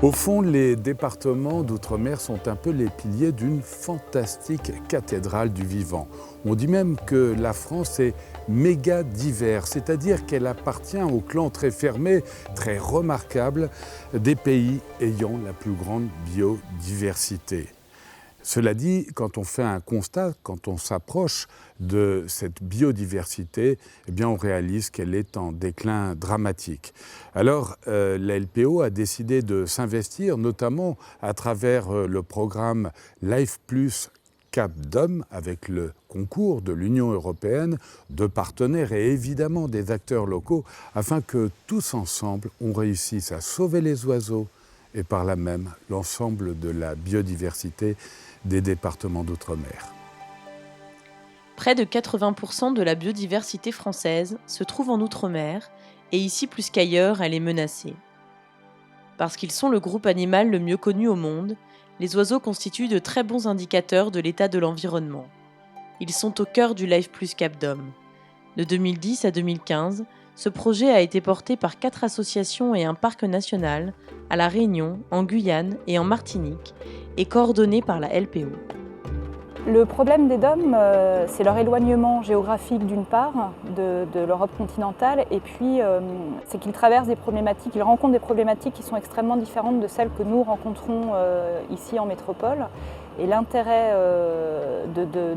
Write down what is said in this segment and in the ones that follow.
Au fond, les départements d'outre-mer sont un peu les piliers d'une fantastique cathédrale du vivant. On dit même que la France est méga diverse, c'est-à-dire qu'elle appartient au clan très fermé, très remarquable des pays ayant la plus grande biodiversité. Cela dit, quand on fait un constat, quand on s'approche de cette biodiversité, eh bien on réalise qu'elle est en déclin dramatique. Alors, la LPO a décidé de s'investir, notamment à travers le programme Life Plus Cap d'Homme, avec le concours de l'Union européenne, de partenaires et évidemment des acteurs locaux, afin que tous ensemble, on réussisse à sauver les oiseaux et par là même l'ensemble de la biodiversité des départements d'outre-mer. Près de 80% de la biodiversité française se trouve en Outre-mer, et ici plus qu'ailleurs, elle est menacée. Parce qu'ils sont le groupe animal le mieux connu au monde, les oiseaux constituent de très bons indicateurs de l'état de l'environnement. Ils sont au cœur du Life Plus Cap d'Homme. De 2010 à 2015, ce projet a été porté par 4 associations et un parc national, à La Réunion, en Guyane et en Martinique, et coordonné par la LPO. Le problème des DOM, c'est leur éloignement géographique d'une part de l'Europe continentale, et puis c'est qu'ils traversent des problématiques, ils rencontrent des problématiques qui sont extrêmement différentes de celles que nous rencontrons ici en métropole. Et l'intérêt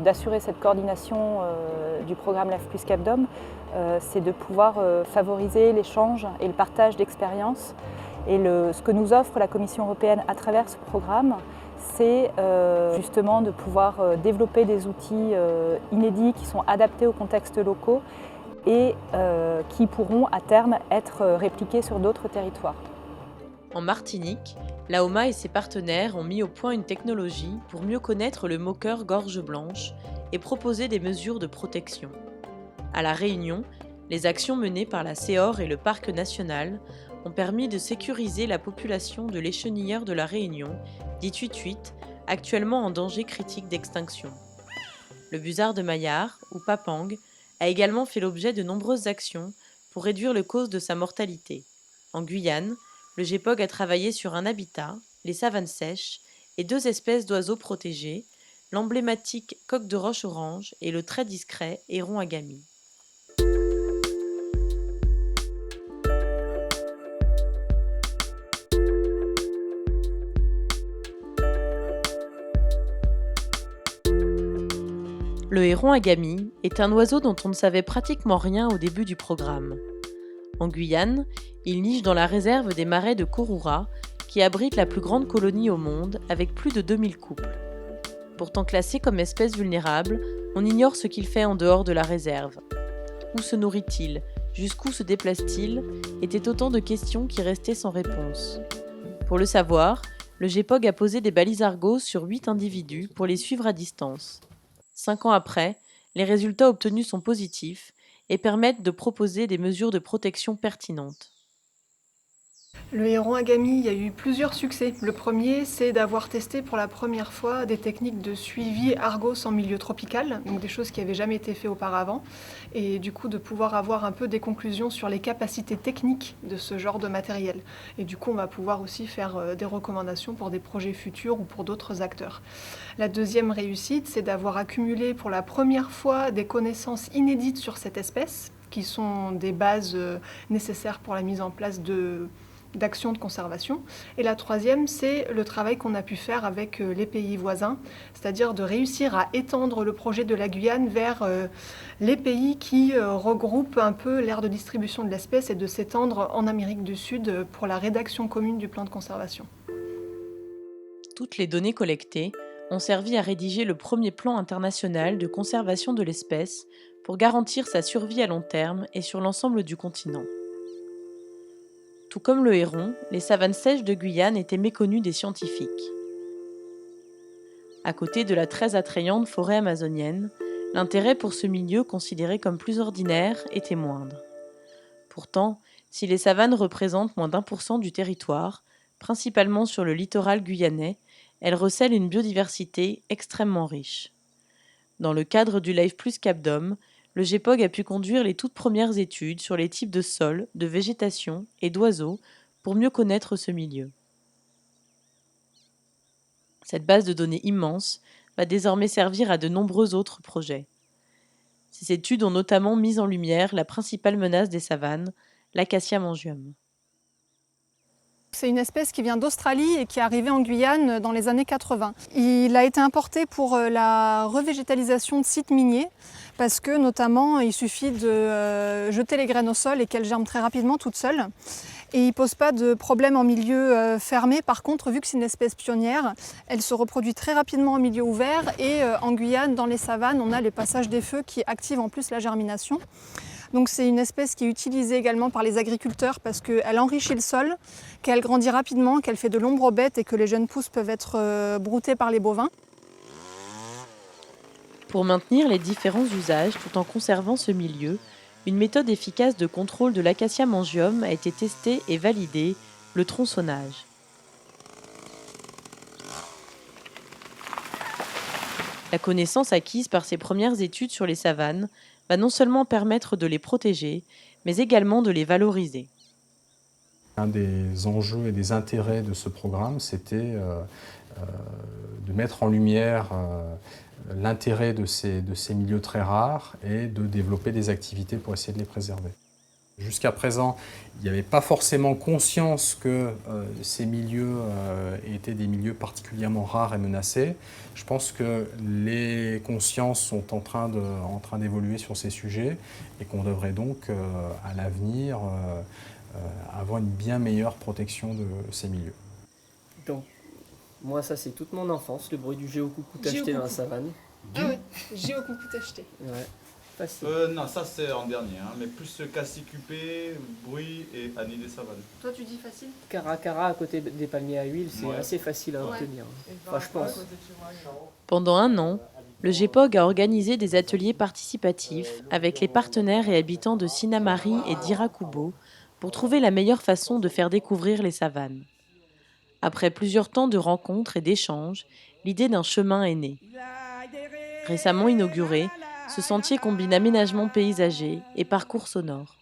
d'assurer cette coordination du programme Life Plus Cap d'Homme, c'est de pouvoir favoriser l'échange et le partage d'expériences. Et ce que nous offre la Commission européenne à travers ce programme, c'est justement de pouvoir développer des outils inédits qui sont adaptés aux contextes locaux et qui pourront à terme être répliqués sur d'autres territoires. En Martinique, l'AOMA et ses partenaires ont mis au point une technologie pour mieux connaître le moqueur gorge blanche et proposer des mesures de protection. À La Réunion, les actions menées par la CEOR et le Parc national ont permis de sécuriser la population de l'échenilleur de La Réunion, dit huit-huit, actuellement en danger critique d'extinction. Le busard de Maillard, ou Papang, a également fait l'objet de nombreuses actions pour réduire les causes de sa mortalité. En Guyane, le GEPOG a travaillé sur un habitat, les savanes sèches, et 2 espèces d'oiseaux protégés, l'emblématique coq de roche orange et le très discret héron agami. Le héron agami est un oiseau dont on ne savait pratiquement rien au début du programme. En Guyane, il niche dans la réserve des marais de Kouroura, qui abrite la plus grande colonie au monde avec plus de 2000 couples. Pourtant classé comme espèce vulnérable, on ignore ce qu'il fait en dehors de la réserve. Où se nourrit-il ? Jusqu'où se déplace-t-il ? Étaient autant de questions qui restaient sans réponse. Pour le savoir, le GEPOG a posé des balises Argos sur 8 individus pour les suivre à distance. 5 ans après, les résultats obtenus sont positifs et permettent de proposer des mesures de protection pertinentes. Le héron agami, il y a eu plusieurs succès. Le premier, c'est d'avoir testé pour la première fois des techniques de suivi Argos en milieu tropical, donc des choses qui n'avaient jamais été faites auparavant, et du coup de pouvoir avoir un peu des conclusions sur les capacités techniques de ce genre de matériel. Et du coup, on va pouvoir aussi faire des recommandations pour des projets futurs ou pour d'autres acteurs. La deuxième réussite, c'est d'avoir accumulé pour la première fois des connaissances inédites sur cette espèce, qui sont des bases nécessaires pour la mise en place d'actions de conservation. Et la troisième, c'est le travail qu'on a pu faire avec les pays voisins, c'est-à-dire de réussir à étendre le projet de la Guyane vers les pays qui regroupent un peu l'aire de distribution de l'espèce et de s'étendre en Amérique du Sud pour la rédaction commune du plan de conservation. Toutes les données collectées ont servi à rédiger le premier plan international de conservation de l'espèce pour garantir sa survie à long terme et sur l'ensemble du continent. Tout comme le héron, les savanes sèches de Guyane étaient méconnues des scientifiques. À côté de la très attrayante forêt amazonienne, l'intérêt pour ce milieu considéré comme plus ordinaire était moindre. Pourtant, si les savanes représentent moins d'1% du territoire, principalement sur le littoral guyanais, elles recèlent une biodiversité extrêmement riche. Dans le cadre du Life Plus Cap d'Homme, le GEPOG a pu conduire les toutes premières études sur les types de sols, de végétation et d'oiseaux pour mieux connaître ce milieu. Cette base de données immense va désormais servir à de nombreux autres projets. Ces études ont notamment mis en lumière la principale menace des savanes, l'Acacia mongium. C'est une espèce qui vient d'Australie et qui est arrivée en Guyane dans les années 80. Il a été importé pour la revégétalisation de sites miniers parce que notamment il suffit de jeter les graines au sol et qu'elles germent très rapidement toutes seules. Et il ne pose pas de problème en milieu fermé. Par contre, vu que c'est une espèce pionnière, elle se reproduit très rapidement en milieu ouvert et en Guyane, dans les savanes, on a le passage des feux qui active en plus la germination. Donc c'est une espèce qui est utilisée également par les agriculteurs parce qu'elle enrichit le sol, qu'elle grandit rapidement, qu'elle fait de l'ombre aux bêtes et que les jeunes pousses peuvent être broutées par les bovins. Pour maintenir les différents usages tout en conservant ce milieu, une méthode efficace de contrôle de l'Acacia mongium a été testée et validée, le tronçonnage. La connaissance acquise par ces premières études sur les savanes va non seulement permettre de les protéger, mais également de les valoriser. Un des enjeux et des intérêts de ce programme, c'était de mettre en lumière l'intérêt de ces milieux très rares et de développer des activités pour essayer de les préserver. Jusqu'à présent, il n'y avait pas forcément conscience que ces milieux étaient des milieux particulièrement rares et menacés. Je pense que les consciences sont en train d'évoluer sur ces sujets et qu'on devrait donc, à l'avenir, avoir une bien meilleure protection de ces milieux. Donc, moi, ça, c'est toute mon enfance, le bruit du géocoucou acheté dans la savane. Ah oui, géocoucou acheté. Ouais. Facile. Non, ça c'est en dernier, hein, mais plus cassicupé, bruit et Annie des savanes. Toi, tu dis facile? Cara à côté des palmiers à huile, c'est assez facile à obtenir. Enfin, je pense. Pendant un an, le GEPOG a organisé des ateliers participatifs avec les partenaires et habitants de Sinamari et d'Irakubo pour trouver la meilleure façon de faire découvrir les savanes. Après plusieurs temps de rencontres et d'échanges, l'idée d'un chemin est née. Récemment inauguré, ce sentier combine aménagement paysager et parcours sonore.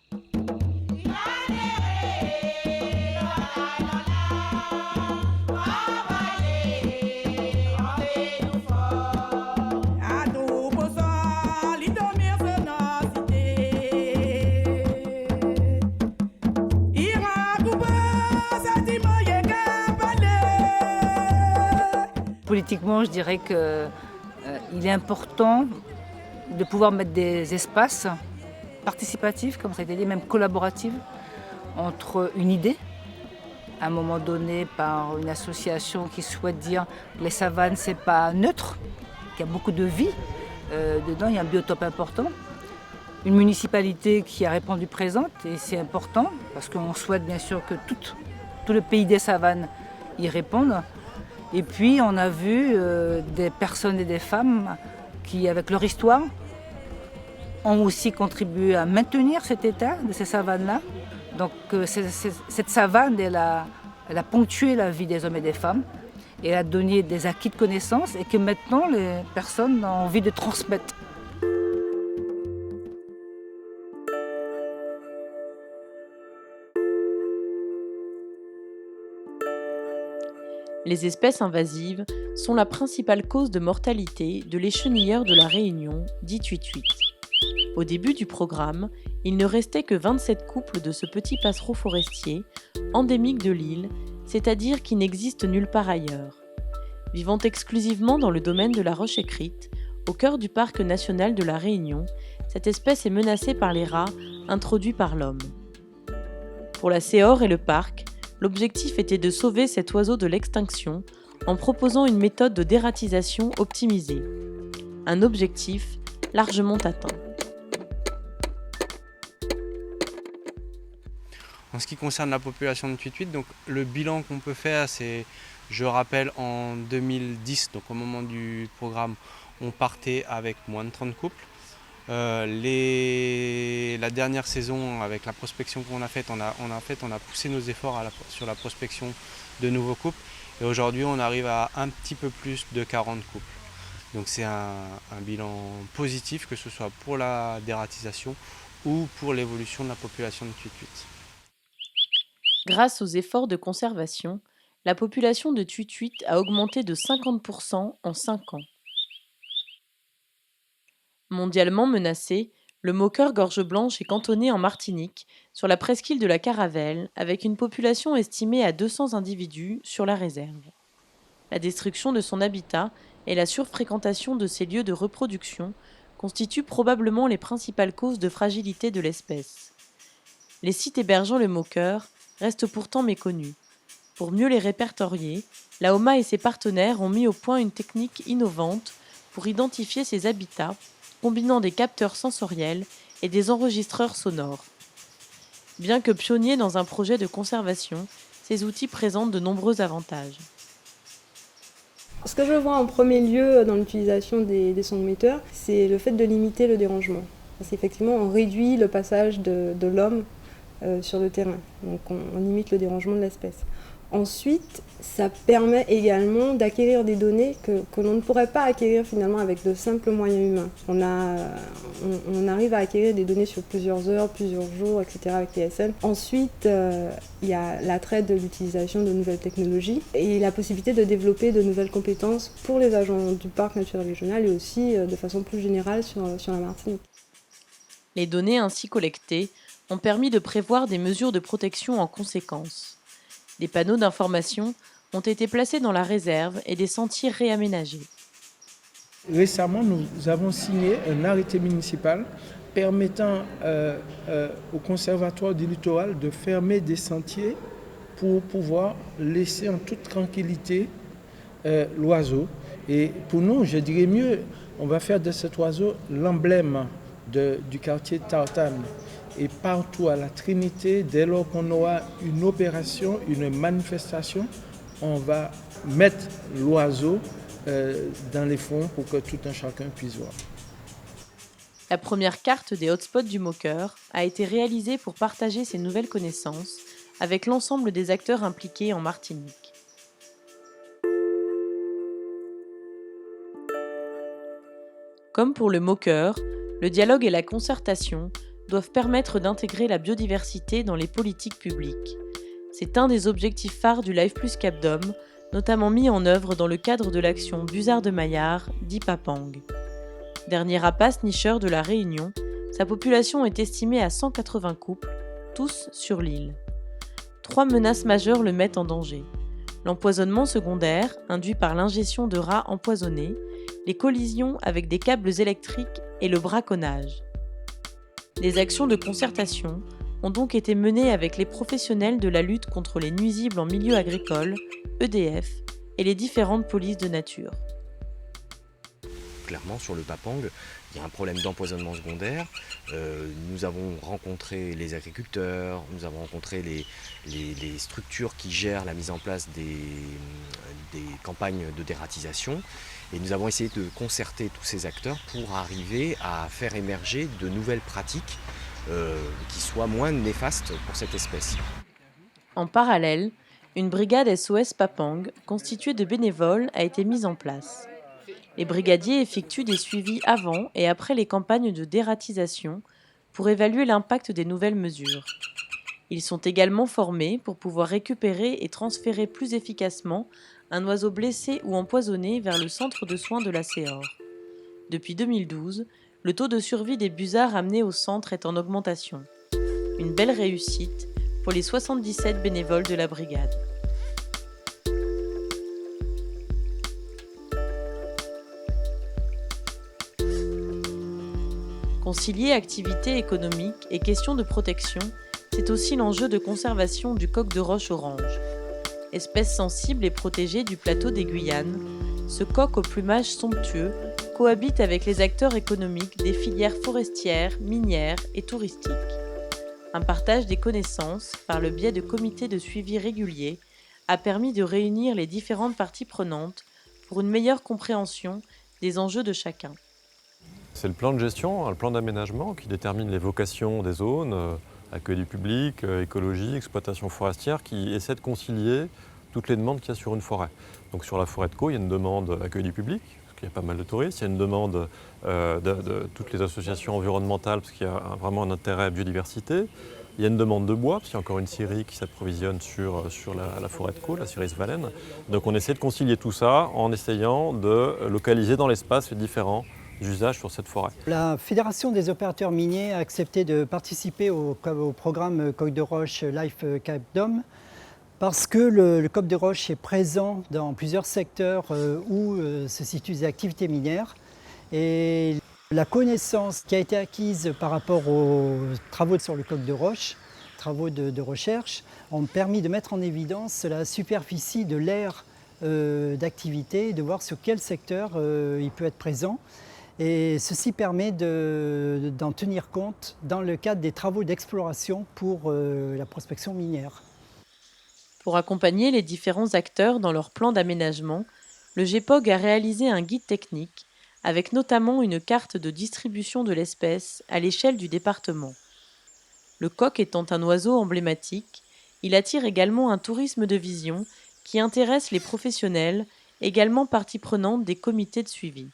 Politiquement, je dirais qu'il est important de pouvoir mettre des espaces participatifs, comme ça a été dit, même collaboratifs, entre une idée, à un moment donné par une association qui souhaite dire que les savanes, c'est pas neutre, qu'il y a beaucoup de vie dedans, il y a un biotope important. Une municipalité qui a répondu présente, et c'est important, parce qu'on souhaite bien sûr que tout le pays des savanes y réponde. Et puis on a vu des personnes et des femmes qui, avec leur histoire, ont aussi contribué à maintenir cet état de ces savanes-là. Donc cette savane, elle a ponctué la vie des hommes et des femmes, et elle a donné des acquis de connaissances, et que maintenant les personnes ont envie de transmettre. Les espèces invasives sont la principale cause de mortalité de l'échenilleur de la Réunion, dit huit-huit. Au début du programme, il ne restait que 27 couples de ce petit passereau forestier, endémique de l'île, c'est-à-dire qui n'existe nulle part ailleurs. Vivant exclusivement dans le domaine de la Roche-Écrite, au cœur du parc national de la Réunion, cette espèce est menacée par les rats introduits par l'homme. Pour la Céore et le parc, l'objectif était de sauver cet oiseau de l'extinction en proposant une méthode de dératisation optimisée. Un objectif largement atteint. En ce qui concerne la population de huit-huit, donc le bilan qu'on peut faire, c'est, je rappelle, en 2010, donc au moment du programme, on partait avec moins de 30 couples. La dernière saison, avec la prospection qu'on a faite, on a poussé nos efforts sur la prospection de nouveaux couples. Et aujourd'hui, on arrive à un petit peu plus de 40 couples. Donc c'est un bilan positif, que ce soit pour la dératisation ou pour l'évolution de la population de huit-huit. Grâce aux efforts de conservation, la population de Tuituit a augmenté de 50% en 5 ans. Mondialement menacé, le moqueur gorge blanche est cantonné en Martinique, sur la presqu'île de la Caravelle, avec une population estimée à 200 individus sur la réserve. La destruction de son habitat et la surfréquentation de ses lieux de reproduction constituent probablement les principales causes de fragilité de l'espèce. Les sites hébergeant le moqueur restent pourtant méconnus. Pour mieux les répertorier, l'AOMA et ses partenaires ont mis au point une technique innovante pour identifier ces habitats, combinant des capteurs sensoriels et des enregistreurs sonores. Bien que pionniers dans un projet de conservation, ces outils présentent de nombreux avantages. Ce que je vois en premier lieu dans l'utilisation des soundmetters, c'est le fait de limiter le dérangement. Parce qu'effectivement, on réduit le passage de l'homme sur le terrain. Donc on limite le dérangement de l'espèce. Ensuite, ça permet également d'acquérir des données que l'on ne pourrait pas acquérir finalement avec de simples moyens humains. On arrive à acquérir des données sur plusieurs heures, plusieurs jours, etc. avec les SN. Ensuite, il y a l'attrait de l'utilisation de nouvelles technologies et la possibilité de développer de nouvelles compétences pour les agents du parc naturel régional et aussi de façon plus générale sur la Martinique. Les données ainsi collectées ont permis de prévoir des mesures de protection en conséquence. Des panneaux d'information ont été placés dans la réserve et des sentiers réaménagés. Récemment, nous avons signé un arrêté municipal permettant au Conservatoire du littoral de fermer des sentiers pour pouvoir laisser en toute tranquillité l'oiseau. Et pour nous, je dirais mieux, on va faire de cet oiseau l'emblème du quartier de Tartane. Et partout à la Trinité, dès lors qu'on aura une opération, une manifestation, on va mettre l'oiseau dans les fonds pour que tout un chacun puisse voir. La première carte des hotspots du moqueur a été réalisée pour partager ces nouvelles connaissances avec l'ensemble des acteurs impliqués en Martinique. Comme pour le moqueur, le dialogue et la concertation doivent permettre d'intégrer la biodiversité dans les politiques publiques. C'est un des objectifs phares du Life Plus Cap d'Homme, notamment mis en œuvre dans le cadre de l'action Busard de Maillard, dit Papang. Dernier rapace nicheur de la Réunion, sa population est estimée à 180 couples, tous sur l'île. 3 menaces majeures le mettent en danger. L'empoisonnement secondaire, induit par l'ingestion de rats empoisonnés, les collisions avec des câbles électriques et le braconnage. Les actions de concertation ont donc été menées avec les professionnels de la lutte contre les nuisibles en milieu agricole, EDF, et les différentes polices de nature. Clairement, sur le Papang, il y a un problème d'empoisonnement secondaire. Nous avons rencontré les agriculteurs, nous avons rencontré les structures qui gèrent la mise en place des campagnes de dératisation. Et nous avons essayé de concerter tous ces acteurs pour arriver à faire émerger de nouvelles pratiques qui soient moins néfastes pour cette espèce. En parallèle, une brigade SOS Papang, constituée de bénévoles, a été mise en place. Les brigadiers effectuent des suivis avant et après les campagnes de dératisation pour évaluer l'impact des nouvelles mesures. Ils sont également formés pour pouvoir récupérer et transférer plus efficacement un oiseau blessé ou empoisonné vers le centre de soins de la Céore. Depuis 2012, le taux de survie des busards amenés au centre est en augmentation. Une belle réussite pour les 77 bénévoles de la brigade. Concilier activité économique et questions de protection, c'est aussi l'enjeu de conservation du coq de roche orange. Espèce sensible et protégée du plateau des Guyanes, ce coq au plumage somptueux cohabite avec les acteurs économiques des filières forestières, minières et touristiques. Un partage des connaissances, par le biais de comités de suivi réguliers, a permis de réunir les différentes parties prenantes pour une meilleure compréhension des enjeux de chacun. C'est le plan de gestion, le plan d'aménagement qui détermine les vocations des zones, accueil du public, écologie, exploitation forestière, qui essaie de concilier toutes les demandes qu'il y a sur une forêt. Donc sur la forêt de Caux, il y a une demande accueil du public, parce qu'il y a pas mal de touristes, il y a une demande de toutes les associations environnementales, parce qu'il y a vraiment un intérêt biodiversité, Il y a une demande de bois, parce qu'il y a encore une scierie qui s'approvisionne sur la forêt de Caux, la scierie Svalène. Donc on essaie de concilier tout ça en essayant de localiser dans l'espace les différents usages sur cette forêt. La Fédération des opérateurs miniers a accepté de participer au programme Coq de Roche Life Cap Dome parce que le coq de roche est présent dans plusieurs secteurs où se situent les activités minières. Et la connaissance qui a été acquise par rapport aux travaux sur le coq de roche, travaux de recherche, ont permis de mettre en évidence la superficie de l'aire d'activité, de voir sur quel secteur il peut être présent. Et ceci permet d'en tenir compte dans le cadre des travaux d'exploration pour la prospection minière. Pour accompagner les différents acteurs dans leur plan d'aménagement, le GEPOG a réalisé un guide technique avec notamment une carte de distribution de l'espèce à l'échelle du département. Le coq étant un oiseau emblématique, il attire également un tourisme de vision qui intéresse les professionnels, également partie prenante des comités de suivi.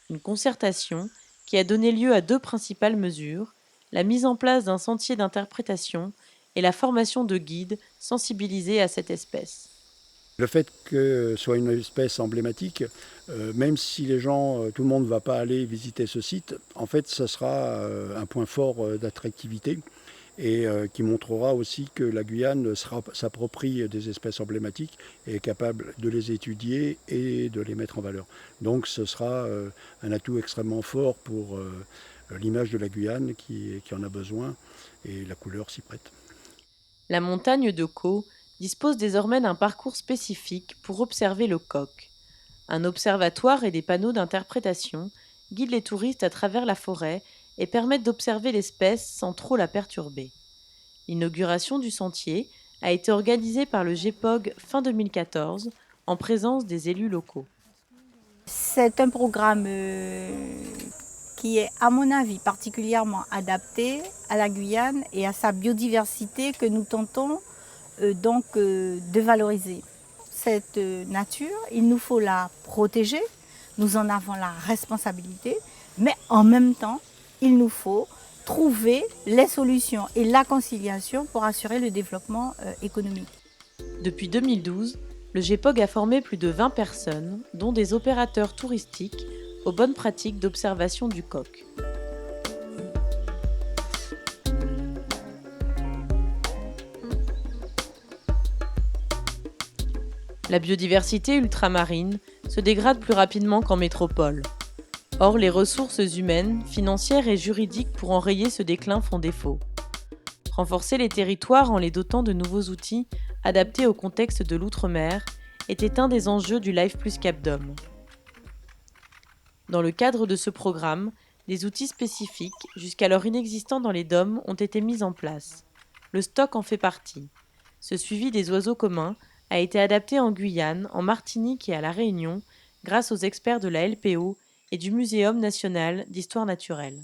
Une concertation qui a donné lieu à 2 principales mesures, la mise en place d'un sentier d'interprétation et la formation de guides sensibilisés à cette espèce. Le fait que ce soit une espèce emblématique, même si tout le monde ne va pas aller visiter ce site, en fait, ce sera un point fort d'attractivité et qui montrera aussi que la Guyane s'approprie des espèces emblématiques et est capable de les étudier et de les mettre en valeur. Donc ce sera un atout extrêmement fort pour l'image de la Guyane qui en a besoin et la couleur s'y prête. La montagne de Caux dispose désormais d'un parcours spécifique pour observer le coq. Un observatoire et des panneaux d'interprétation guident les touristes à travers la forêt et permettent d'observer l'espèce sans trop la perturber. L'inauguration du sentier a été organisée par le GEPOG fin 2014 en présence des élus locaux. C'est un programme qui est, à mon avis, particulièrement adapté à la Guyane et à sa biodiversité que nous tentons de valoriser. Cette nature, il nous faut la protéger, nous en avons la responsabilité, mais en même temps, il nous faut trouver les solutions et la conciliation pour assurer le développement économique. Depuis 2012, le GEPOG a formé plus de 20 personnes, dont des opérateurs touristiques, aux bonnes pratiques d'observation du coq. La biodiversité ultramarine se dégrade plus rapidement qu'en métropole. Or, les ressources humaines, financières et juridiques pour enrayer ce déclin font défaut. Renforcer les territoires en les dotant de nouveaux outils adaptés au contexte de l'outre-mer était un des enjeux du Life Plus Cap Dome. Dans le cadre de ce programme, des outils spécifiques, jusqu'alors inexistants dans les DOM, ont été mis en place. Le stock en fait partie. Ce suivi des oiseaux communs a été adapté en Guyane, en Martinique et à La Réunion grâce aux experts de la LPO et du Muséum national d'histoire naturelle.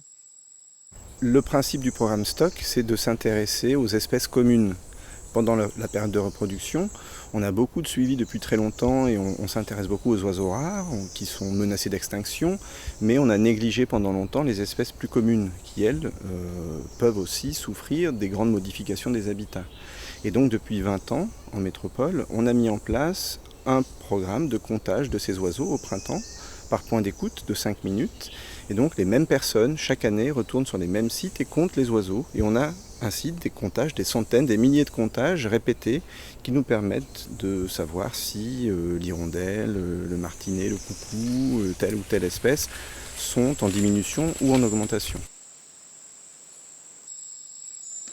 Le principe du programme Stock, c'est de s'intéresser aux espèces communes. Pendant la période de reproduction, on a beaucoup de suivi depuis très longtemps et on s'intéresse beaucoup aux oiseaux rares qui sont menacés d'extinction, mais on a négligé pendant longtemps les espèces plus communes qui, elles, peuvent aussi souffrir des grandes modifications des habitats. Et donc depuis 20 ans, en métropole, on a mis en place un programme de comptage de ces oiseaux au printemps, par point d'écoute de 5 minutes. Et donc les mêmes personnes, chaque année, retournent sur les mêmes sites et comptent les oiseaux. Et on a ainsi des comptages, des centaines, des milliers de comptages répétés qui nous permettent de savoir si l'hirondelle, le martinet, le coucou, telle ou telle espèce sont en diminution ou en augmentation.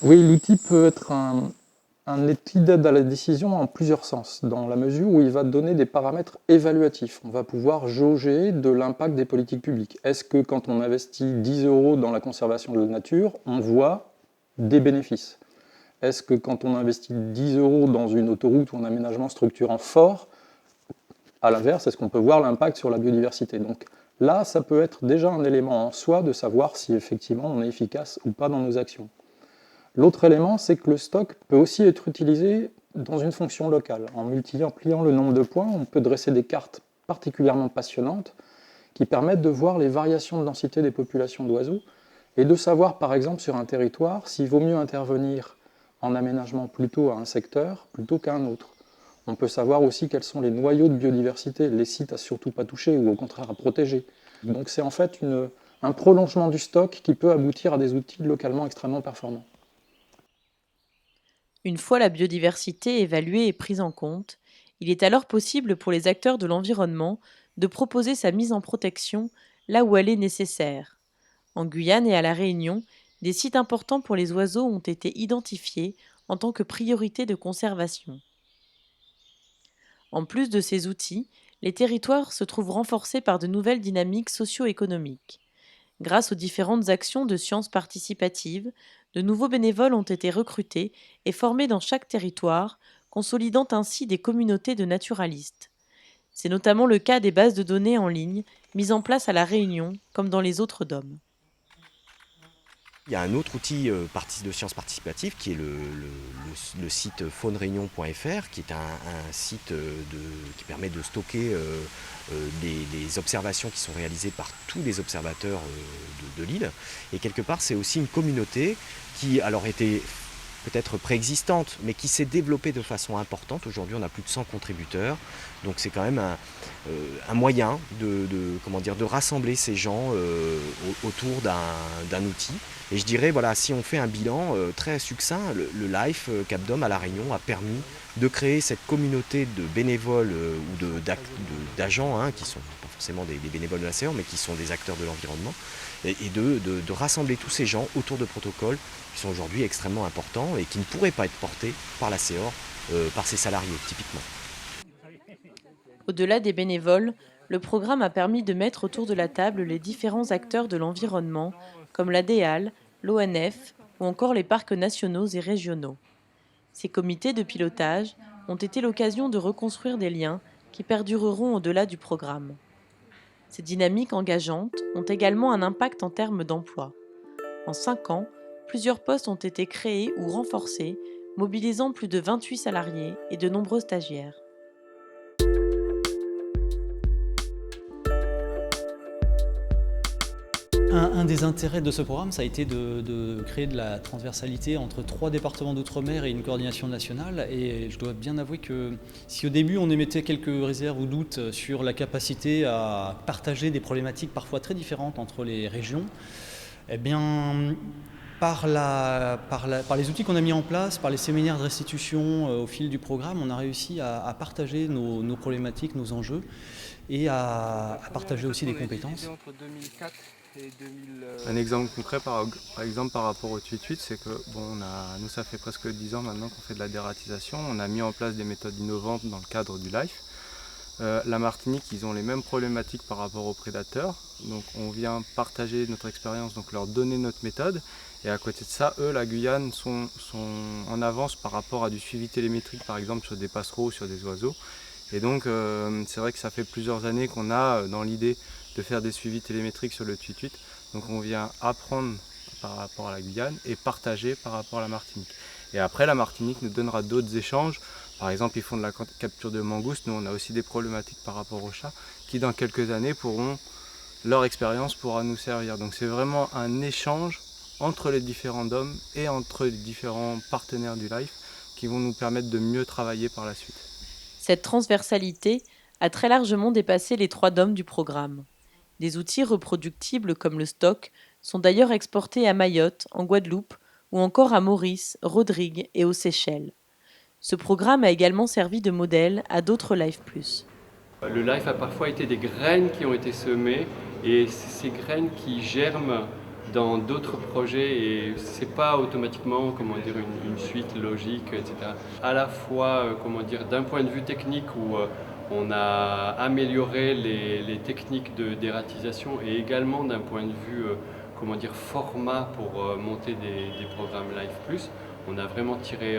Oui, l'outil peut être un outil d'aide à la décision en plusieurs sens, dans la mesure où il va donner des paramètres évaluatifs. On va pouvoir jauger de l'impact des politiques publiques. Est-ce que quand on investit 10 € dans la conservation de la nature, on voit des bénéfices? Est-ce que quand on investit 10 € dans une autoroute ou un aménagement structurant fort, à l'inverse, est-ce qu'on peut voir l'impact sur la biodiversité? Donc là, ça peut être déjà un élément en soi de savoir si effectivement on est efficace ou pas dans nos actions. L'autre élément, c'est que le stock peut aussi être utilisé dans une fonction locale. En multipliant le nombre de points, on peut dresser des cartes particulièrement passionnantes qui permettent de voir les variations de densité des populations d'oiseaux et de savoir par exemple sur un territoire s'il vaut mieux intervenir en aménagement plutôt à un secteur plutôt qu'à un autre. On peut savoir aussi quels sont les noyaux de biodiversité, les sites à surtout pas toucher ou au contraire à protéger. Donc c'est en fait un prolongement du stock qui peut aboutir à des outils localement extrêmement performants. Une fois la biodiversité évaluée et prise en compte, il est alors possible pour les acteurs de l'environnement de proposer sa mise en protection là où elle est nécessaire. En Guyane et à La Réunion, des sites importants pour les oiseaux ont été identifiés en tant que priorité de conservation. En plus de ces outils, les territoires se trouvent renforcés par de nouvelles dynamiques socio-économiques. Grâce aux différentes actions de sciences participatives, de nouveaux bénévoles ont été recrutés et formés dans chaque territoire, consolidant ainsi des communautés de naturalistes. C'est notamment le cas des bases de données en ligne mises en place à La Réunion, comme dans les autres DOM. Il y a un autre outil de sciences participatives qui est le site fauneréunion.fr, qui est un site qui permet de stocker les observations qui sont réalisées par tous les observateurs de l'île. Et quelque part, c'est aussi une communauté qui alors était peut-être préexistante, mais qui s'est développée de façon importante. Aujourd'hui, on a plus de 100 contributeurs, donc c'est quand même un moyen de rassembler ces gens autour d'un outil. Et je dirais, voilà, si on fait un bilan très succinct, le LIFE CapDom à La Réunion a permis de créer cette communauté de bénévoles ou d'agents, qui ne sont pas forcément des bénévoles de la CEOR, mais qui sont des acteurs de l'environnement, et de rassembler tous ces gens autour de protocoles qui sont aujourd'hui extrêmement importants et qui ne pourraient pas être portés par la CEOR, par ses salariés, typiquement. Au-delà des bénévoles, le programme a permis de mettre autour de la table les différents acteurs de l'environnement, comme la DEAL, l'ONF ou encore les parcs nationaux et régionaux. Ces comités de pilotage ont été l'occasion de reconstruire des liens qui perdureront au-delà du programme. Ces dynamiques engageantes ont également un impact en termes d'emploi. En 5 ans, plusieurs postes ont été créés ou renforcés, mobilisant plus de 28 salariés et de nombreux stagiaires. Un des intérêts de ce programme, ça a été de créer de la transversalité entre 3 départements d'outre-mer et une coordination nationale. Et je dois bien avouer que si au début on émettait quelques réserves ou doutes sur la capacité à partager des problématiques parfois très différentes entre les régions, eh bien, par les outils qu'on a mis en place, par les séminaires de restitution au fil du programme, on a réussi à partager nos problématiques, nos enjeux et à partager aussi des compétences. Un exemple concret par exemple par rapport au 8-8, c'est que nous ça fait presque 10 ans maintenant qu'on fait de la dératisation, on a mis en place des méthodes innovantes dans le cadre du LIFE. La Martinique, ils ont les mêmes problématiques par rapport aux prédateurs, donc on vient partager notre expérience, donc leur donner notre méthode, et à côté de ça, eux, la Guyane, sont en avance par rapport à du suivi télémétrique par exemple sur des passereaux ou sur des oiseaux, et donc c'est vrai que ça fait plusieurs années qu'on a dans l'idée de faire des suivis télémétriques sur le 8-8. Donc on vient apprendre par rapport à la Guyane et partager par rapport à la Martinique. Et après la Martinique nous donnera d'autres échanges. Par exemple, ils font de la capture de mangoustes. Nous on a aussi des problématiques par rapport aux chats qui dans quelques années leur expérience pourra nous servir. Donc c'est vraiment un échange entre les différents DOM et entre les différents partenaires du LIFE qui vont nous permettre de mieux travailler par la suite. Cette transversalité a très largement dépassé les 3 DOM du programme. Des outils reproductibles comme le stock sont d'ailleurs exportés à Mayotte, en Guadeloupe ou encore à Maurice, Rodrigue et aux Seychelles. Ce programme a également servi de modèle à d'autres LIFE+. Le LIFE a parfois été des graines qui ont été semées et c'est ces graines qui germent dans d'autres projets et c'est pas automatiquement une suite logique, etc. À la fois d'un point de vue technique où on a amélioré les techniques de dératisation et également d'un point de vue format pour monter des programmes LIFE+. On a vraiment tiré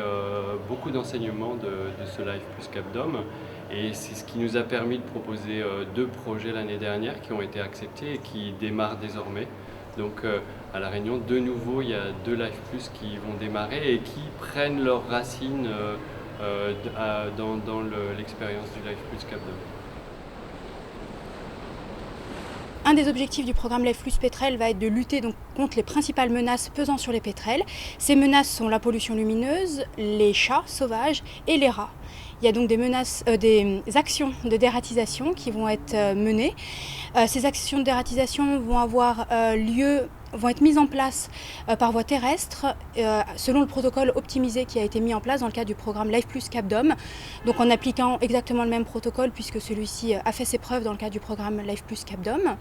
beaucoup d'enseignements de ce LIFE+ CapDom et c'est ce qui nous a permis de proposer 2 projets l'année dernière qui ont été acceptés et qui démarrent désormais. Donc à La Réunion, de nouveau, il y a 2 LIFE+ qui vont démarrer et qui prennent leurs racines dans l'expérience du LIFE+ CapDom. Un des objectifs du programme Life Plus Pétrel va être de lutter donc contre les principales menaces pesant sur les pétrels. Ces menaces sont la pollution lumineuse, les chats sauvages et les rats. Il y a donc des actions de dératisation qui vont être menées. Ces actions de dératisation vont être mises en place par voie terrestre selon le protocole optimisé qui a été mis en place dans le cadre du programme Life Plus CapDom. Donc en appliquant exactement le même protocole puisque celui-ci a fait ses preuves dans le cadre du programme Life Plus CapDom.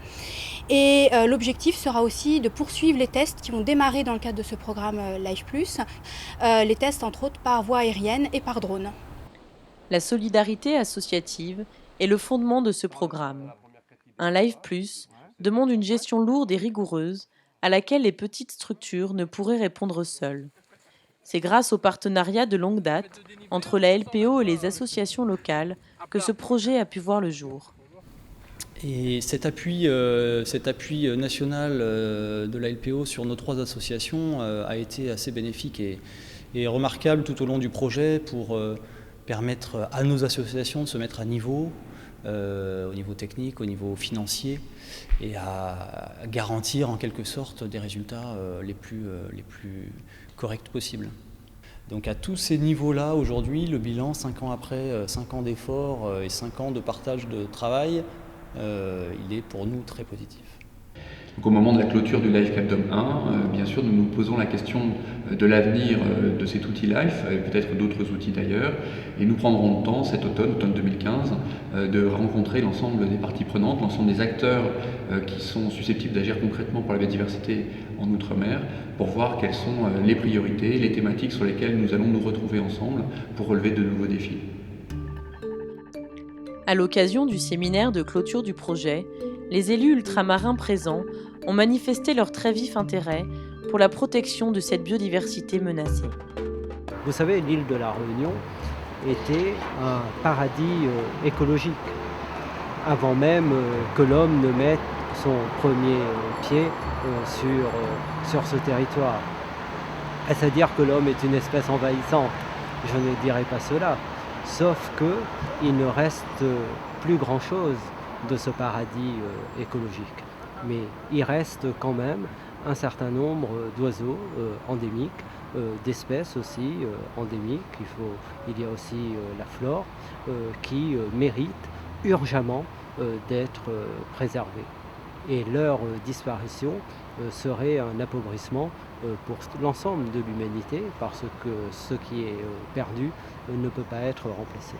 Et l'objectif sera aussi de poursuivre les tests qui vont démarrer dans le cadre de ce programme Life Plus. Les tests entre autres par voie aérienne et par drone. La solidarité associative est le fondement de ce programme. Un Life Plus demande une gestion lourde et rigoureuse à laquelle les petites structures ne pourraient répondre seules. C'est grâce au partenariat de longue date entre la LPO et les associations locales que ce projet a pu voir le jour. Et cet appui national de la LPO sur nos 3 associations a été assez bénéfique et remarquable tout au long du projet pour permettre à nos associations de se mettre à niveau, au niveau technique, au niveau financier, et à garantir en quelque sorte des résultats les plus corrects possibles. Donc à tous ces niveaux-là, aujourd'hui, le bilan, 5 ans après, 5 ans d'efforts et 5 ans de partage de travail, il est pour nous très positif. Donc au moment de la clôture du Life CapDom 1, bien sûr, nous nous posons la question de l'avenir de cet outil Life, et peut-être d'autres outils d'ailleurs, et nous prendrons le temps, cet automne 2015, de rencontrer l'ensemble des parties prenantes, l'ensemble des acteurs qui sont susceptibles d'agir concrètement pour la biodiversité en Outre-mer, pour voir quelles sont les priorités, les thématiques sur lesquelles nous allons nous retrouver ensemble pour relever de nouveaux défis. À l'occasion du séminaire de clôture du projet, les élus ultramarins présents ont manifesté leur très vif intérêt pour la protection de cette biodiversité menacée. Vous savez, l'île de la Réunion était un paradis écologique, avant même que l'homme ne mette son premier pied sur ce territoire. Est-ce à dire que l'homme est une espèce envahissante? Je ne dirais pas cela, sauf qu'il ne reste plus grand-chose de ce paradis écologique. Mais il reste quand même un certain nombre d'oiseaux endémiques, d'espèces aussi endémiques. Il y a aussi la flore qui mérite urgemment d'être préservée. Et leur disparition serait un appauvrissement pour l'ensemble de l'humanité parce que ce qui est perdu ne peut pas être remplacé.